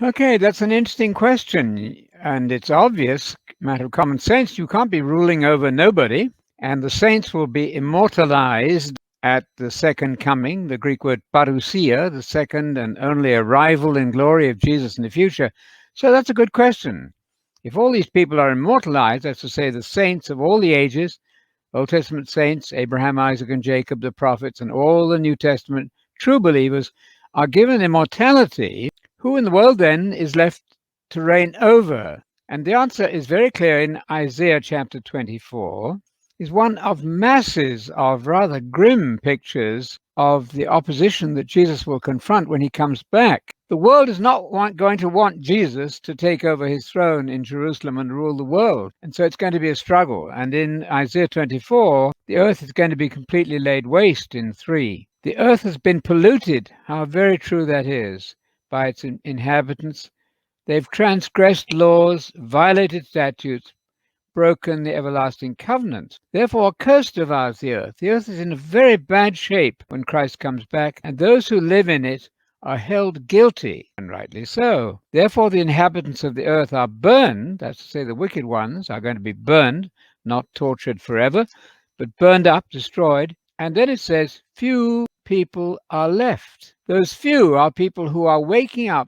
Okay, that's an interesting question. And it's obvious, matter of common sense, you can't be ruling over nobody. And the saints will be immortalized at the second coming, the Greek word parousia, the second and only arrival in glory of Jesus in the future. So that's a good question. If all these people are immortalized, that's to say, the saints of all the ages, Old Testament saints, Abraham, Isaac, and Jacob, the prophets, and all the New Testament true believers are given immortality, who in the world then is left to reign over? And the answer is very clear in Isaiah chapter 24, is one of masses of rather grim pictures of the opposition that Jesus will confront when he comes back. The world is not going to want Jesus to take over his throne in Jerusalem and rule the world. And so it's going to be a struggle. And in Isaiah 24, the earth is going to be completely laid waste in 3. The earth has been polluted. How very true that is by its inhabitants. They've transgressed laws, violated statutes, broken the everlasting covenant. Therefore, cursed of ours the earth. The earth is in a very bad shape when Christ comes back, and those who live in it are held guilty, and rightly so. Therefore, the inhabitants of the earth are burned, that's to say, the wicked ones are going to be burned, not tortured forever, but burned up, destroyed. And then it says, few people are left. Those few are people who are waking up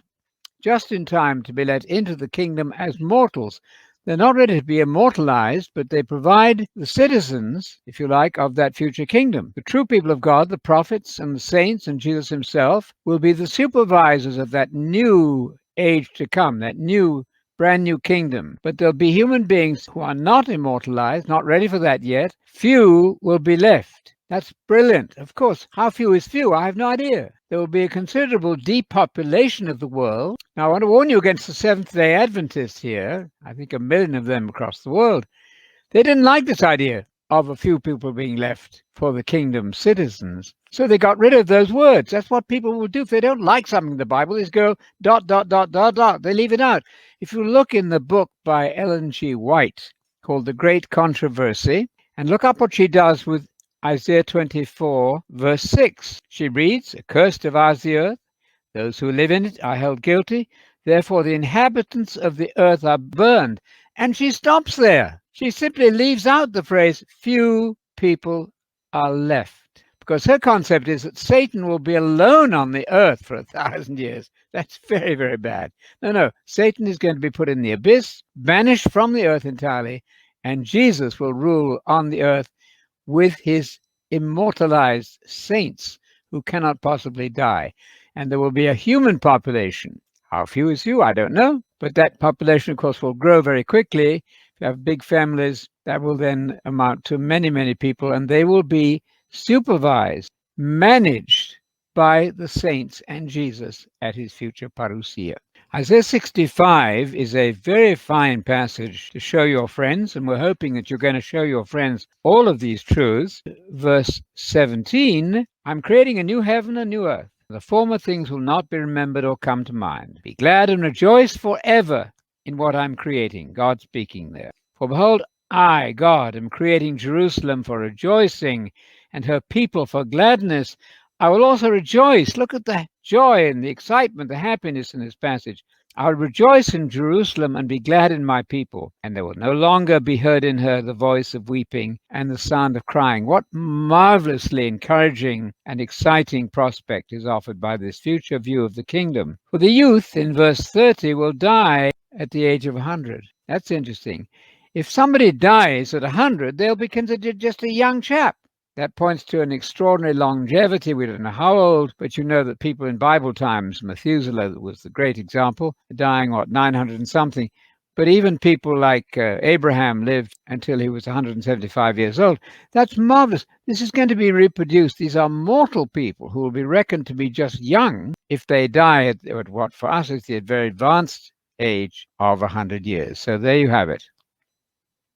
just in time to be let into the kingdom as mortals. They're not ready to be immortalized, but they provide the citizens, if you like, of that future kingdom. The true people of God, the prophets and the saints and Jesus himself, will be the supervisors of that new age to come, that new brand new kingdom. But there'll be human beings who are not immortalized, not ready for that yet. Few will be left. That's brilliant. Of course, how few is few? I have no idea. There will be a considerable depopulation of the world. Now, I want to warn you against the Seventh-day Adventists here. I think 1 million of them across the world. They didn't like this idea of a few people being left for the kingdom citizens. So they got rid of those words. That's what people will do. If they don't like something in the Bible, they just go ... They leave it out. If you look in the book by Ellen G. White called The Great Controversy, and look up what she does with Isaiah 24, verse 6. She reads, accursed of ours the earth, those who live in it are held guilty, therefore the inhabitants of the earth are burned. And she stops there. She simply leaves out the phrase, few people are left. Because her concept is that Satan will be alone on the earth for 1,000 years. That's very, very bad. No, Satan is going to be put in the abyss, banished from the earth entirely, and Jesus will rule on the earth with his immortalized saints who cannot possibly die. And there will be a human population. How few is few? I don't know. But that population, of course, will grow very quickly. If you have big families, that will then amount to many, many people, and they will be supervised, managed by the saints and Jesus at his future parousia. Isaiah 65 is a very fine passage to show your friends, and we're hoping that you're going to show your friends all of these truths. Verse 17, I'm creating a new heaven and new earth. The former things will not be remembered or come to mind. Be glad and rejoice forever in what I'm creating. God speaking there. For behold, I, God, am creating Jerusalem for rejoicing and her people for gladness. I will also rejoice. Look at the joy and the excitement, the happiness in this passage. I will rejoice in Jerusalem and be glad in my people, and there will no longer be heard in her the voice of weeping and the sound of crying. What marvelously encouraging and exciting prospect is offered by this future view of the kingdom. For the youth, in verse 30, will die at the age of 100. That's interesting. If somebody dies at 100, they'll be considered just a young chap. That points to an extraordinary longevity. We don't know how old, but you know that people in Bible times, Methuselah was the great example, dying, 900 and something. But even people like Abraham lived until he was 175 years old. That's marvelous. This is going to be reproduced. These are mortal people who will be reckoned to be just young if they die at what for us is the very advanced age of 100 years. So there you have it.